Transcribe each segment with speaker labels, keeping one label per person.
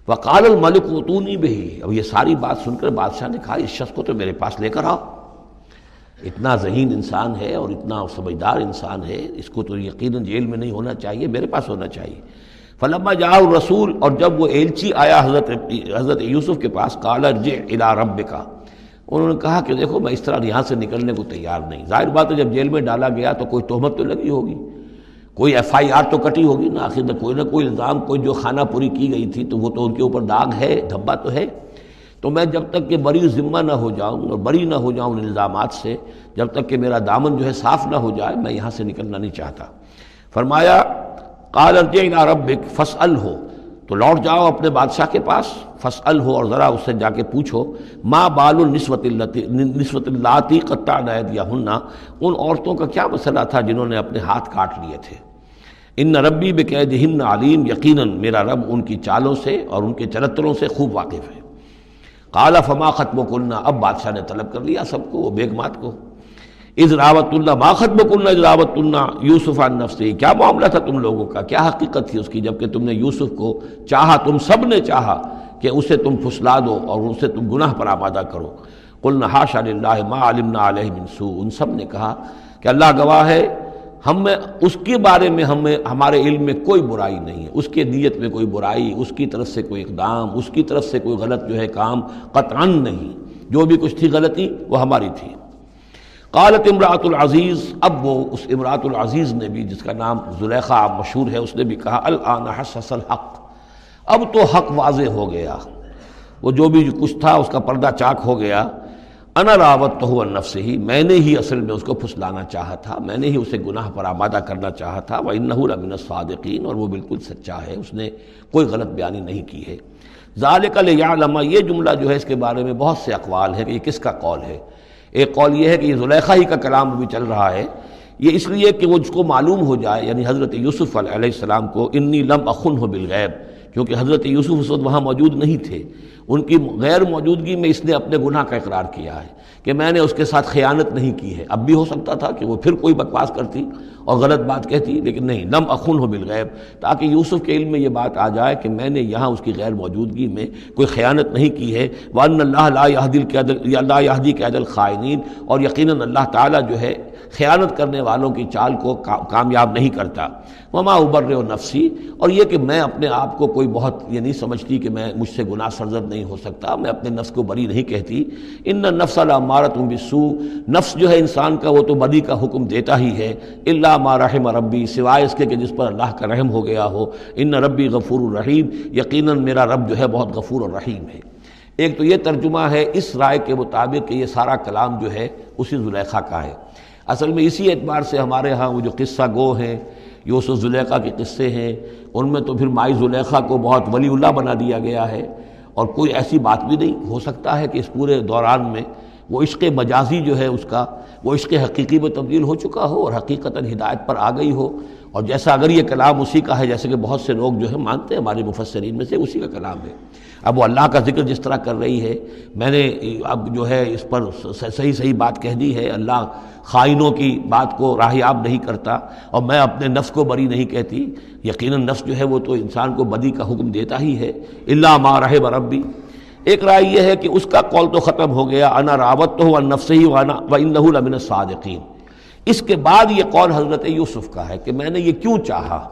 Speaker 1: وقال الملک اتونی بہ، اب یہ ساری بات سن کر بادشاہ نے کہا اس شخص کو تو میرے پاس لے کر آؤ، اتنا ذہین انسان ہے اور اتنا سمجھدار انسان ہے، اس کو تو یقیناً جیل میں نہیں ہونا چاہیے، میرے پاس ہونا چاہیے۔ فلما جاء الرسول، اور جب وہ ایلچی آیا حضرت یوسف کے پاس، قال ارجع الی ربک، انہوں نے کہا کہ دیکھو میں اس طرح یہاں سے نکلنے کو تیار نہیں۔ ظاہر بات ہے جب جیل میں ڈالا گیا تو کوئی تہمت تو لگی ہوگی، کوئی ایف آئی آر تو کٹی ہوگی نا، آخر میں کوئی نہ کوئی الزام، کوئی جو خانہ پوری کی گئی تھی تو وہ تو ان کے اوپر داغ ہے، دھبا تو ہے۔ تو میں جب تک کہ بری ذمہ نہ ہو جاؤں اور بری نہ ہو جاؤں ان الزامات سے، جب تک کہ میرا دامن جو ہے صاف نہ ہو جائے، میں یہاں سے نکلنا نہیں چاہتا۔ فرمایا قال ارجع الی ربک فاسألہ، تو لوٹ جاؤ اپنے بادشاہ کے پاس، فاسألہ، اور ذرا اس سے جا کے پوچھو، ما بال النسوۃ اللاتی قطعن ایدیہن، ان عورتوں کا کیا مسئلہ تھا جنہوں نے اپنے ہاتھ کاٹ لیے تھے۔ ان ربی بکیدہن علیم، یقیناً میرا رب ان کی چالوں سے اور ان کے چرتروں سے خوب واقف ہے۔ قال فما خطبکن، اب بادشاہ نے طلب کر لیا سب کو، وہ بیگمات کو، اذ راوتن، ما خطبکن اذ راوتن یوسف عن نفسہ، کیا معاملہ تھا تم لوگوں کا، کیا حقیقت تھی اس کی جب کہ تم نے یوسف کو چاہا، تم سب نے چاہا کہ اسے تم پھسلا دو اور اسے تم گناہ پر آمادہ کرو۔ قلنا حاشا للہ ما علمنا علیہ من سوء، ان سب نے کہا کہ اللہ گواہ ہے، ہم میں اس کے بارے میں ہمارے علم میں کوئی برائی نہیں ہے، اس کے نیت میں کوئی برائی، اس کی طرف سے کوئی اقدام، اس کی طرف سے کوئی غلط جو ہے کام قطعاً نہیں، جو بھی کچھ تھی غلطی وہ ہماری تھی۔ قالت امرأۃ العزیز، اب وہ اس امرأۃ العزیز نے بھی، جس کا نام زلیخا مشہور ہے، اس نے بھی کہا الآن حسس الحق، اب تو حق واضح ہو گیا، وہ جو بھی کچھ تھا اس کا پردہ چاک ہو گیا۔ انا راودتہ عن نفسہ، میں نے ہی اصل میں اس کو پھسلانا چاہا تھا، میں نے ہی اسے گناہ پر آمادہ کرنا چاہا تھا، وانہ لمن الصادقین، اور وہ بالکل سچا ہے، اس نے کوئی غلط بیانی نہیں کی ہے۔ ذالک لیعلم، یہ جملہ جو ہے اس کے بارے میں بہت سے اقوال ہیں کہ یہ کس کا قول ہے۔ ایک قول یہ ہے کہ یہ زلیخا ہی کا کلام بھی چل رہا ہے، یہ اس لیے کہ وہ جس کو معلوم ہو جائے، یعنی حضرت یوسف علیہ السلام کو، انی لم اخنہ بالغیب، کیونکہ حضرت یوسف اس وقت وہاں موجود نہیں تھے، ان کی غیر موجودگی میں اس نے اپنے گناہ کا اقرار کیا ہے کہ میں نے اس کے ساتھ خیانت نہیں کی ہے۔ اب بھی ہو سکتا تھا کہ وہ پھر کوئی بکواس کرتی اور غلط بات کہتی، لیکن نہیں، لم اخنہ بالغیب، تاکہ یوسف کے علم میں یہ بات آ جائے کہ میں نے یہاں اس کی غیر موجودگی میں کوئی خیانت نہیں کی ہے۔ وَأَنَّ اللَّهَ لَا يَهْدِي كَيْدَ الْخَائِنِينَ، اور یقیناً اللہ تعالیٰ جو ہے خیانت کرنے والوں کی چال کو کامیاب نہیں کرتا۔ وما ابرئ نفسی، اور یہ کہ میں اپنے آپ کو کوئی بہت یہ نہیں سمجھتی کہ میں مجھ سے گناہ سرزد نہیں ہو سکتا، میں اپنے نفس کو بری نہیں کہتی۔ ان النفس لامارۃ بالسوء، نفس جو ہے انسان کا وہ تو بدی کا حکم دیتا ہی ہے، الا ما رحم ربی، سوائے اس کے کہ جس پر اللہ کا رحم ہو گیا ہو۔ ان ربی غفور الرحیم، یقیناً میرا رب جو ہے بہت غفور اور رحیم ہے۔ ایک تو یہ ترجمہ ہے اس رائے کے مطابق کہ یہ سارا کلام جو ہے اسی زلیخا کا ہے۔ اصل میں اسی اعتبار سے ہمارے ہاں وہ جو قصہ گو ہیں، یوسف زلیخا کے قصے ہیں، ان میں تو پھر مائی زلیخا کو بہت ولی اللہ بنا دیا گیا ہے، اور کوئی ایسی بات بھی نہیں ہو سکتا ہے کہ اس پورے دوران میں وہ عشق مجازی جو ہے اس کا وہ عشق حقیقی میں تبدیل ہو چکا ہو اور حقیقتاً ہدایت پر آ گئی ہو، اور جیسا اگر یہ کلام اسی کا ہے، جیسے کہ بہت سے لوگ جو ہے مانتے ہیں ہمارے مفسرین میں سے، اسی کا کلام ہے۔ اب وہ اللہ کا ذکر جس طرح کر رہی ہے، میں نے اب جو ہے اس پر صحیح بات کہہ دی ہے، اللہ خائنوں کی بات کو راہیاب نہیں کرتا، اور میں اپنے نفس کو بری نہیں کہتی، یقیناً نفس جو ہے وہ تو انسان کو بدی کا حکم دیتا ہی ہے، الا ما رحم ربی۔ ایک رائے یہ ہے کہ اس کا قول تو ختم ہو گیا، انا راودتہ عن نفسہ وانہ لمن الصادقین۔ اس کے بعد یہ قول حضرت یوسف کا ہے کہ میں نے یہ کیوں چاہا،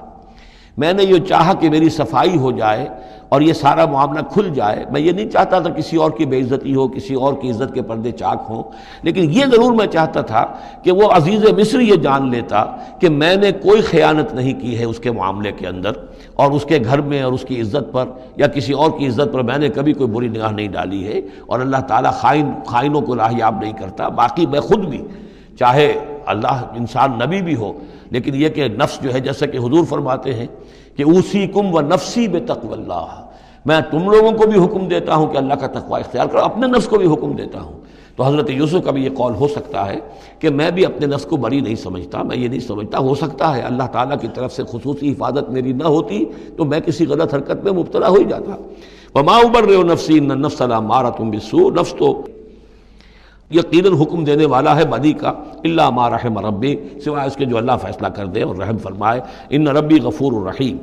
Speaker 1: میں نے یہ چاہا کہ میری صفائی ہو جائے اور یہ سارا معاملہ کھل جائے۔ میں یہ نہیں چاہتا تھا کسی اور کی بے عزتی ہو، کسی اور کی عزت کے پردے چاک ہوں، لیکن یہ ضرور میں چاہتا تھا کہ وہ عزیز مصر یہ جان لیتا کہ میں نے کوئی خیانت نہیں کی ہے اس کے معاملے کے اندر، اور اس کے گھر میں اور اس کی عزت پر یا کسی اور کی عزت پر میں نے کبھی کوئی بری نگاہ نہیں ڈالی ہے، اور اللہ تعالیٰ خائنوں کو راہیاب نہیں کرتا۔ باقی میں خود بھی، چاہے اللہ انسان نبی بھی ہو، لیکن یہ کہ نفس جو ہے، جیسا کہ حضور فرماتے ہیں کہ اوصیکم و نفسی بتقوی اللہ، میں تم لوگوں کو بھی حکم دیتا ہوں کہ اللہ کا تقوی اختیار کرو، اپنے نفس کو بھی حکم دیتا ہوں۔ تو حضرت یوسف کا بھی یہ قول ہو سکتا ہے کہ میں بھی اپنے نفس کو بری نہیں سمجھتا، میں یہ نہیں سمجھتا، ہو سکتا ہے اللہ تعالیٰ کی طرف سے خصوصی حفاظت میری نہ ہوتی تو میں کسی غلط حرکت میں مبتلا ہو ہی جاتا۔ وما ابرئ نفسی ان النفس لامارۃ بالسوء، نفس تو یقیناً حکم دینے والا ہے بدی کا، الا ما رحم ربی، سوائے اس کے جو اللہ فیصلہ کر دے اور رحم فرمائے۔ ان ربی غفور الرحیم۔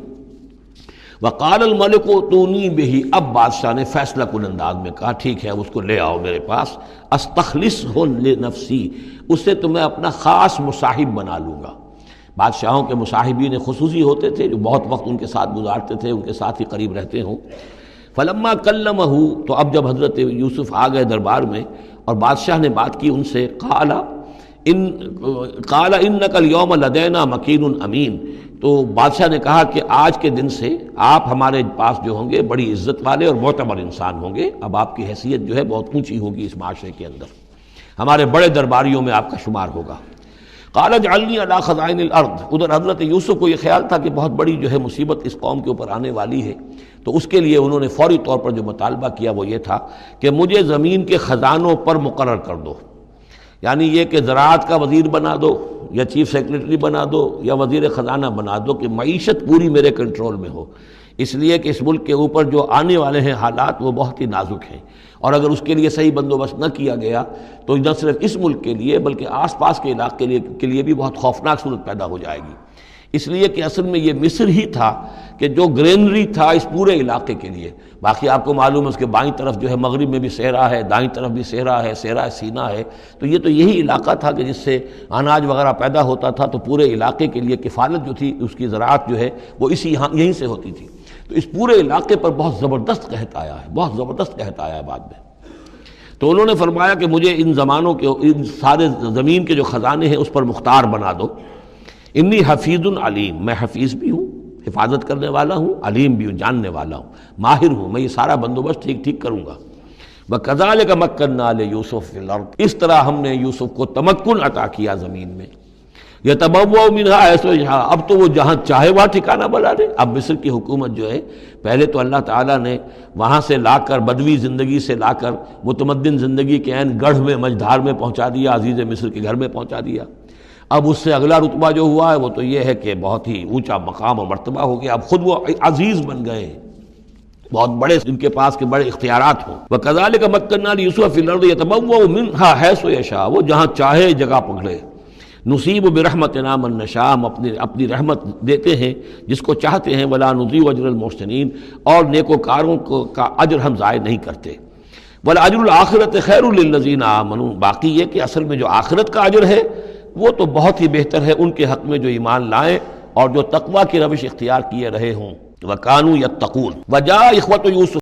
Speaker 1: وقال الملک اتونی بہ، اب بادشاہ نے فیصلہ کن انداز میں کہا ٹھیک ہے اس کو لے آؤ میرے پاس، استخلصہ لنفسی، اسے تو میں اپنا خاص مصاحب بنا لوں گا۔ بادشاہوں کے مصاحبین خصوصی ہوتے تھے جو بہت وقت ان کے ساتھ گزارتے تھے، ان کے ساتھ ہی قریب رہتے ہوں۔ فلما کلمہ، تو اب جب حضرت یوسف آ گئے دربار میں اور بادشاہ نے بات کی ان سے، قال انک اليوم لدینا مکین امین، تو بادشاہ نے کہا کہ آج کے دن سے آپ ہمارے پاس جو ہوں گے بڑی عزت والے اور معتبر انسان ہوں گے، اب آپ کی حیثیت جو ہے بہت اونچی ہوگی اس معاشرے کے اندر، ہمارے بڑے درباریوں میں آپ کا شمار ہوگا۔ قال اجعلنی علی خزائن الارض، ادھر حضرت یوسف کو یہ خیال تھا کہ بہت بڑی جو ہے مصیبت اس قوم کے اوپر آنے والی ہے، تو اس کے لیے انہوں نے فوری طور پر جو مطالبہ کیا وہ یہ تھا کہ مجھے زمین کے خزانوں پر مقرر کر دو، یعنی یہ کہ زراعت کا وزیر بنا دو یا چیف سیکرٹری بنا دو یا وزیر خزانہ بنا دو، کہ معیشت پوری میرے کنٹرول میں ہو، اس لیے کہ اس ملک کے اوپر جو آنے والے ہیں حالات وہ بہت ہی نازک ہیں، اور اگر اس کے لیے صحیح بندوبست نہ کیا گیا تو نہ صرف اس ملک کے لیے بلکہ آس پاس کے علاقے کے لیے بھی بہت خوفناک صورت پیدا ہو جائے گی۔ اس لیے کہ اصل میں یہ مصر ہی تھا کہ جو گرینری تھا اس پورے علاقے کے لیے، باقی آپ کو معلوم ہے اس کے بائیں طرف جو ہے مغرب میں بھی صحرا ہے، دائیں طرف بھی صحرا ہے، صحرا سینا ہے، تو یہ تو یہی علاقہ تھا کہ جس سے اناج وغیرہ پیدا ہوتا تھا، تو پورے علاقے کے لیے کفالت جو تھی اس کی زراعت جو ہے وہ یہیں سے ہوتی تھی۔ تو اس پورے علاقے پر بہت زبردست قحط آیا ہے، بہت زبردست قحط آیا ہے بعد میں۔ تو انہوں نے فرمایا کہ مجھے ان زمانوں کے ان سارے زمین کے جو خزانے ہیں اس پر مختار بنا دو۔ انی حفیظ علیم، میں حفیظ بھی ہوں، حفاظت کرنے والا ہوں، علیم بھی ہوں، جاننے والا ہوں، ماہر ہوں، میں یہ سارا بندوبست ٹھیک کروں گا۔ وَكَذَلِكَ مَكَّنَّا لِيُوسُفَ فِي الْأَرْضِ، اس طرح ہم نے یوسف کو تمکن عطا کیا زمین میں۔ يَتَبَوَّأُ مِنْهَا حَيْثُ يَشَاءُ، اب تو وہ جہاں چاہے وہاں ٹھکانہ بنا لے۔ اب مصر کی حکومت جو ہے، پہلے تو اللہ تعالیٰ نے وہاں سے لا کر بدوی زندگی سے لا کر متمدن زندگی کے عین گڑھ میں مجدھار میں پہنچا دیا، عزیز مصر کے گھر میں پہنچا دیا۔ اب اس سے اگلا رتبہ جو ہوا ہے وہ تو یہ ہے کہ بہت ہی اونچا مقام اور مرتبہ ہو گیا، اب خود وہ عزیز بن گئے ہیں، بہت بڑے ان کے پاس کے بڑے اختیارات ہوں۔ وَكَذَلِكَ مَكَّنَّا لِيُوسُفَ فِي الْأَرْضِ يَتَبَوَّأُ مِنْهَا حَيْثُ يَشَاءُ، وہ جہاں چاہے جگہ پکڑے۔ نصیب برحمتنا من نشاء، ہم اپنی رحمت دیتے ہیں جس کو چاہتے ہیں، ولا نضيع اجر المحسنین، اور نیکوکاروں کا اجر ہم ضائع نہیں کرتے۔ والاجر الآخرۃ خیر للذین آمنوا، باقی یہ کہ اصل میں جو آخرت کا اجر ہے وہ تو بہت ہی بہتر ہے ان کے حق میں جو ایمان لائیں اور جو تقوی کی روش اختیار کیے رہے ہوں۔ وَكَانُوا يَتَّقُونَ۔ وَجَاءَ إِخْوَةُ يُوسُف